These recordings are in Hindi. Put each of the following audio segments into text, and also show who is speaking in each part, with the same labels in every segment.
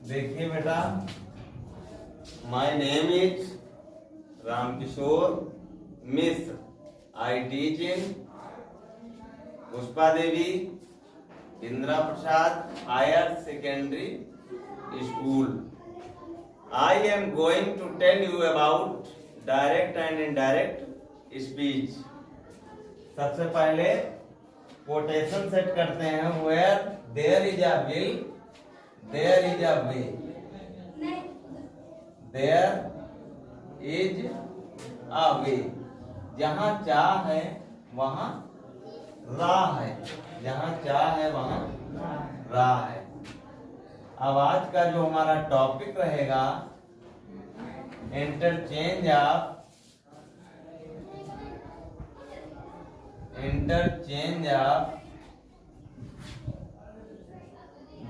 Speaker 1: देखिए बेटा, my name is Ramkishore Mishra. I teach in Pushpa Devi Indira Prasad higher secondary school. I am going to tell you about direct and indirect speech. सबसे पहले कोटेशन सेट करते हैं। Where there is a will, there is a way. There is a way. जहाँ चाह है वहाँ राह है। जहाँ चाह है वहाँ राह है। अब आज का जो हमारा टॉपिक रहेगा, interchange of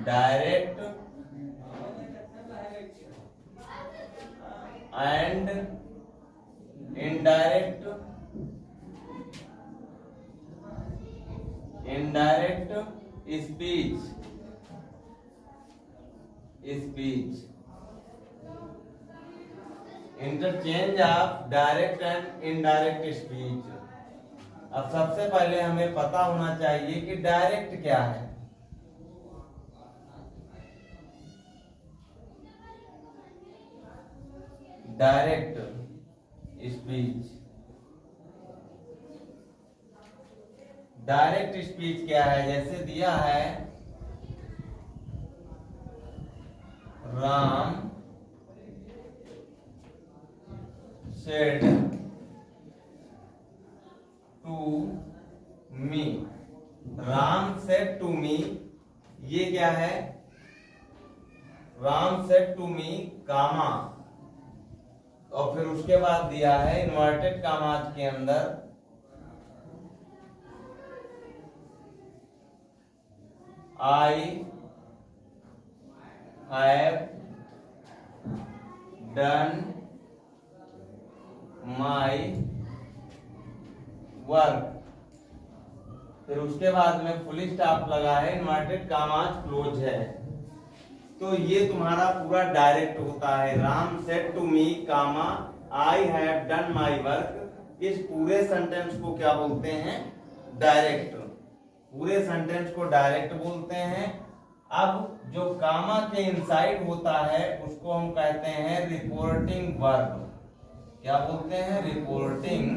Speaker 1: direct and indirect speech. Interchange of direct and indirect speech. अब सबसे पहले हमें पता होना चाहिए कि डायरेक्ट क्या है। डायरेक्ट स्पीच, डायरेक्ट स्पीच क्या है? जैसे दिया है, Ram said to me। Ram said to me, ये क्या है? राम said to me कामा, और फिर उसके बाद दिया है इन्वर्टेड कामाज के अंदर I have done my work। फिर उसके बाद में फुल स्टॉप लगा है, इन्वर्टेड कामाज क्लोज है। तो ये तुम्हारा पूरा डायरेक्ट होता है। Ram said to me comma I have done my work. इस पूरे सेंटेंस को क्या बोलते हैं? डायरेक्ट। पूरे सेंटेंस को डायरेक्ट बोलते हैं। अब जो कामा के इनसाइड होता है उसको हम कहते हैं रिपोर्टिंग वर्ब। क्या बोलते हैं? Reporting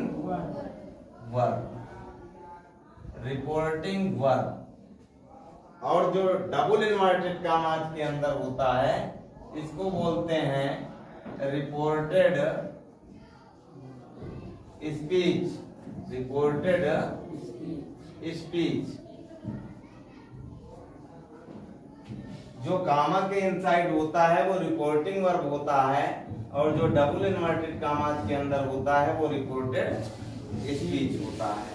Speaker 1: verb. Reporting verb. और जो डबल इन्वर्टेड कामाज के अंदर होता है इसको बोलते हैं रिपोर्टेड स्पीच। Reported speech. जो कामा के इनसाइड होता है वो रिपोर्टिंग वर्ब होता है, और जो डबल इन्वर्टेड कामाज के अंदर होता है वो रिपोर्टेड स्पीच होता है।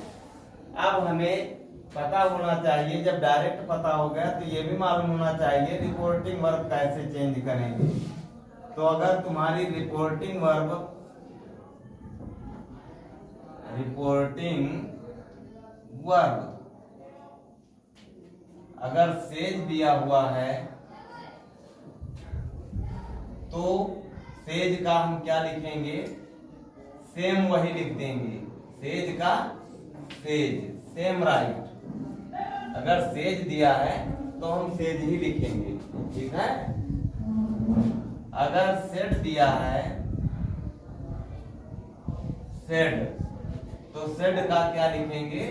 Speaker 1: अब हमें पता होना चाहिए, जब डायरेक्ट पता हो गया तो ये भी मालूम होना चाहिए रिपोर्टिंग वर्ब कैसे चेंज करेंगे। तो अगर तुम्हारी रिपोर्टिंग वर्ब अगर सेज दिया हुआ है तो सेज का हम क्या लिखेंगे? सेम वही लिख देंगे। सेज का सेज, सेम राइट। अगर सेज दिया है तो हम सेज ही लिखेंगे, ठीक है। अगर सेड दिया है, सेड, तो सेड का क्या लिखेंगे?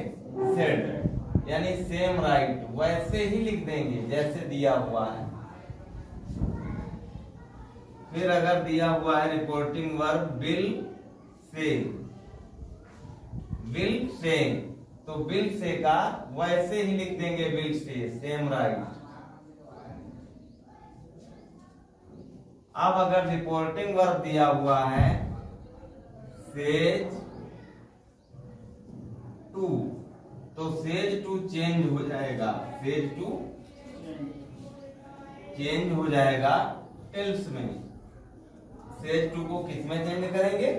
Speaker 1: सेड, यानी सेम राइट, वैसे ही लिख देंगे जैसे दिया हुआ है। फिर अगर दिया हुआ है reporting verb will say, will say, तो विल से का वैसे ही लिख देंगे विल से, सेम राइट। अब अगर रिपोर्टिंग वर्ब दिया हुआ है सेज टू, तो सेज टू चेंज हो जाएगा, सेज टू चेंज हो जाएगा टेल्स में। सेज टू को किस में चेंज करेंगे?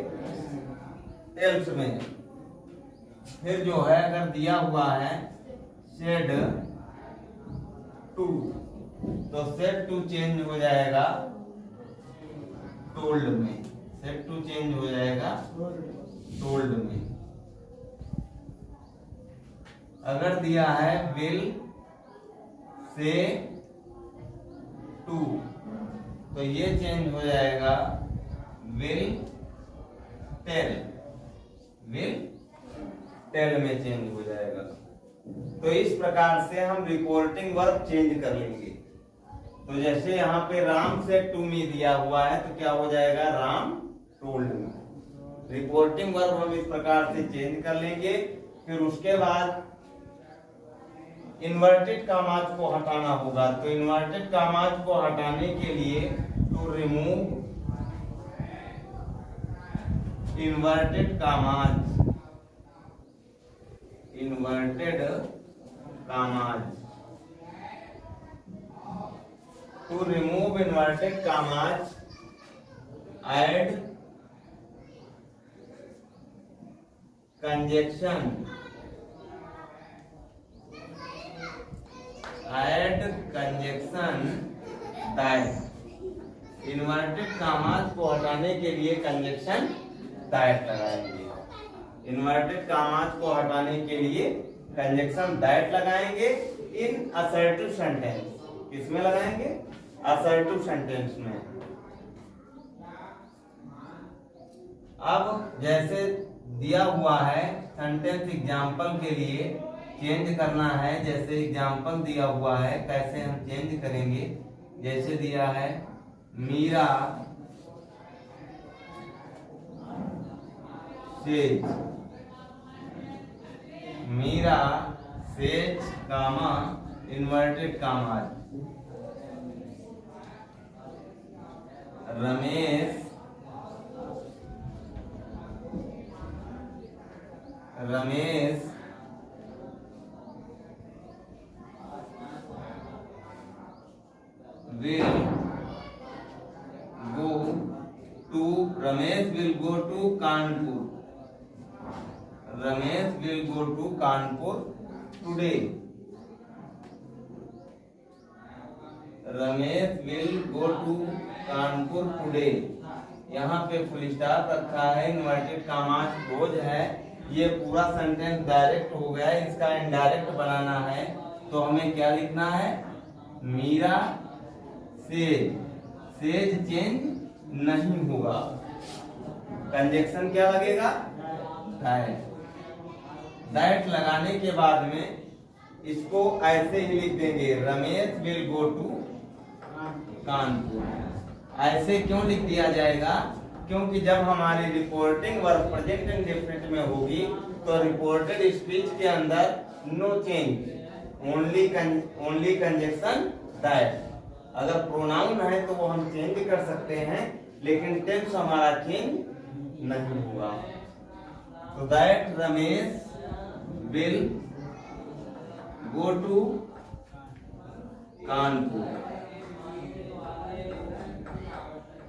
Speaker 1: टेल्स में। फिर जो है अगर दिया हुआ है सेड टू, तो सेट टू चेंज हो जाएगा टोल्ड में, सेट टू चेंज हो जाएगा टोल्ड में। अगर दिया है विल से टू, तो ये चेंज हो जाएगा विल टेल, विल टेल में चेंज हो जाएगा। तो इस प्रकार से हम रिपोर्टिंग वर्ब चेंज कर लेंगे। तो जैसे यहाँ पे राम सेड टू मी दिया हुआ है, तो क्या हो जाएगा Ram told me. Reporting verb हम इस प्रकार से चेंज कर लेंगे। फिर उसके बाद इन्वर्टेड कामाज को हटाना होगा। तो इन्वर्टेड कामाज को हटाने के लिए to remove inverted commas, inverted commas, to remove inverted commas add conjunction, add conjunction that. Inverted commas को हटाने के लिए कंजक्शन दैट लगाएंगे। इन्वर्टेड कामाज को हटाने के लिए कंजक्शन दैट लगाएंगे इन असर्टिव सेंटेंस। किसमें लगाएंगे? असर्टिव सेंटेंस में। अब जैसे दिया हुआ है सेंटेंस एग्जाम्पल के लिए चेंज करना है। जैसे एग्जाम्पल दिया हुआ है, कैसे हम चेंज करेंगे? जैसे दिया है Meera says, Meera says comma inverted commas, Ramesh will go to Kanpur, Ramesh will go to Kanpur today, Ramesh will go to Kanpur today। यहाँ पे फुल स्टॉप रखा है, इन्वर्टेड कामाज क्लोज है। ये पूरा सेंटेंस डायरेक्ट हो गया है, इसका इनडायरेक्ट बनाना है। तो हमें क्या लिखना है? मीरा सेज, सेज चेंज नहीं होगा। कंजक्शन क्या लगेगा? दैट। दैट लगाने के बाद में इसको ऐसे ही लिख देंगे Ramesh will go to Kanpur. ऐसे क्यों लिख दिया जाएगा? क्योंकि जब हमारी रिपोर्टिंग वर्ब प्रेजेंट इंडेफिनिट में होगी तो रिपोर्टेड स्पीच के अंदर no change, only conjunction that. अगर प्रोनाउन है तो वो हम चेंज कर सकते हैं, लेकिन टेंस हमारा चेंज नहीं हुआ। तो that Ramesh will go to Kanpur,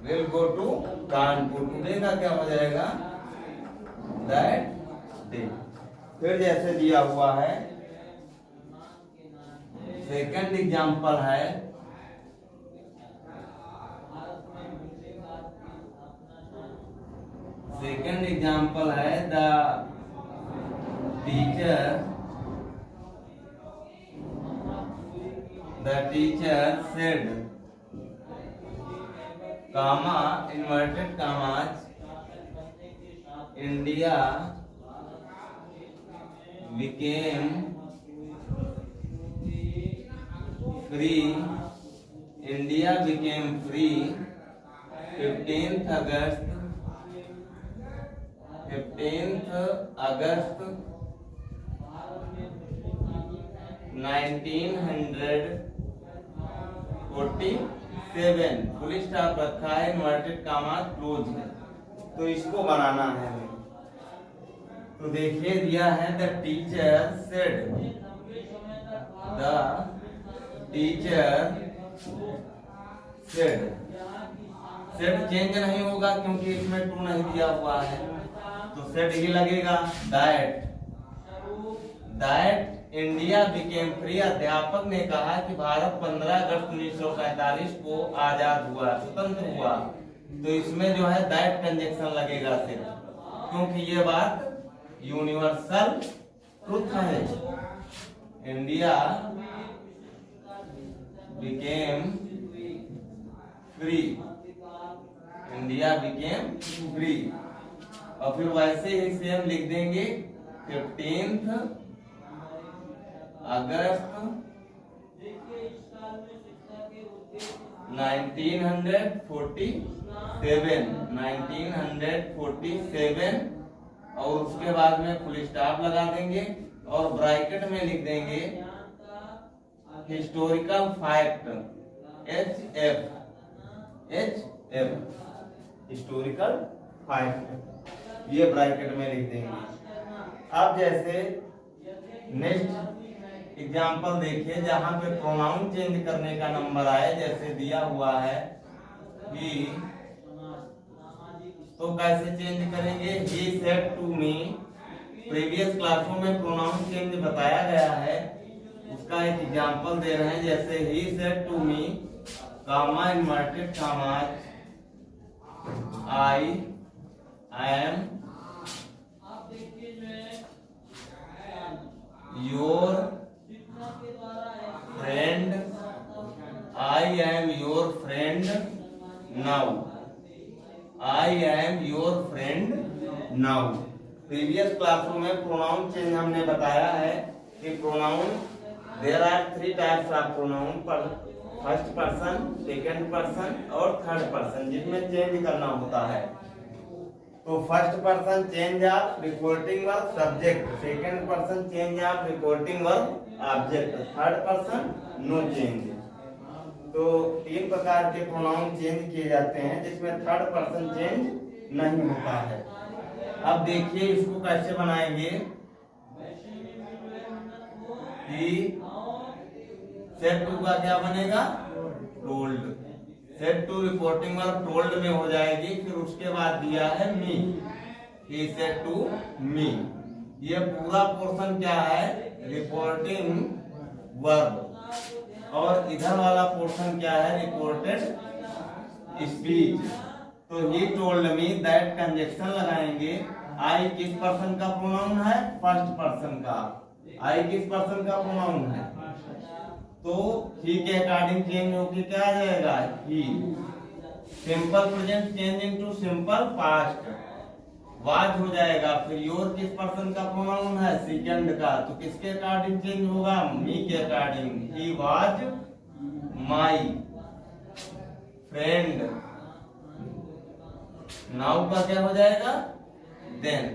Speaker 1: will go to Kanpur. Today का क्या हो जाएगा? That day. फिर जैसे दिया हुआ है सेकंड एग्जांपल है, सेकंड एग्जांपल है the teacher said comma inverted commas India became free, India became free 15th August 1947। Full stop रखा है, इन्वर्टेड कामा क्लोज है। तो इसको बनाना है हमें। तो देखिए दिया है the teacher said, the teacher said. Said change नहीं होगा क्योंकि इसमें टू नहीं दिया हुआ है, तो सेड ही लगेगा। दैट इंडिया बिकेम फ्री, अध्यापक ने कहा कि भारत 15 अगस्त 1945 को आजाद हुआ, स्वतंत्र हुआ। तो इसमें जो है दैट कंजक्शन लगेगा सिर्फ, क्योंकि ये बात यूनिवर्सल ट्रुथ है। India became free, India became free. और फिर वैसे ही सेम लिख देंगे 15 अगस्त 1947 और उसके बाद में फुल स्टॉप लगा देंगे और ब्रैकेट में लिख देंगे historical fact HF, historical fact, ये ब्रैकेट में लिख देंगे। अब जैसे नेक्स्ट एग्जांपल देखिए, जहां पे प्रोनाउन चेंज करने का नंबर आए, जैसे दिया हुआ है कि, तो कैसे चेंज करेंगे। He said to me, previous क्लासों में प्रोनाउन चेंज बताया गया है, उसका एक एग्जांपल दे रहे हैं। जैसे he said to me, comma inverted commas, I am your friend, I am your friend now, I am your friend now. Previous क्लासों में प्रोनाउन चेंज हमने बताया है कि pronoun there are 3 types of pronoun, first person, second person और थर्ड पर्सन, जिसमें चेंज करना होता है। तो first person change of reporting verb subject, second person change of reporting verb object, third person no change. तो 3 प्रकार के प्रोनाउन चेंज किए जाते हैं, जिसमें थर्ड पर्सन चेंज नहीं होता है। अब देखिए इसको कैसे बनाएंगे कि सेट टू का क्या बनेगा, told. Said to reporting verb told में हो जाएगी। फिर उसके बाद दिया है मी, ही सेड टू मी। ये पूरा पोर्शन क्या है, रिपोर्टिंग वर्ब, और इधर वाला पोर्शन क्या है, रिपोर्टेड स्पीच। तो he told me that, conjunction लगाएंगे। आई किस पर्सन का प्रोनाउन है, फर्स्ट पर्सन का। आई किस पर्सन का प्रोनाउन है, तो ही के अकॉर्डिंग चेंज होके क्या आ जाएगा, ही। Simple present change into simple past, was हो जाएगा। फिर योर किस पर्सन का प्रोनाउन है, सेकंड का, तो किसके अकॉर्डिंग चेंज होगा, मी के according. He was my friend, now का क्या हो जाएगा, देन।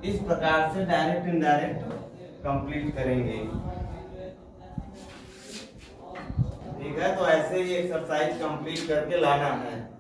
Speaker 1: इस प्रकार से डायरेक्ट इनडायरेक्ट कंप्लीट करेंगे। ठीक है, तो ऐसे ही एक्सरसाइज कंप्लीट करके लाना है।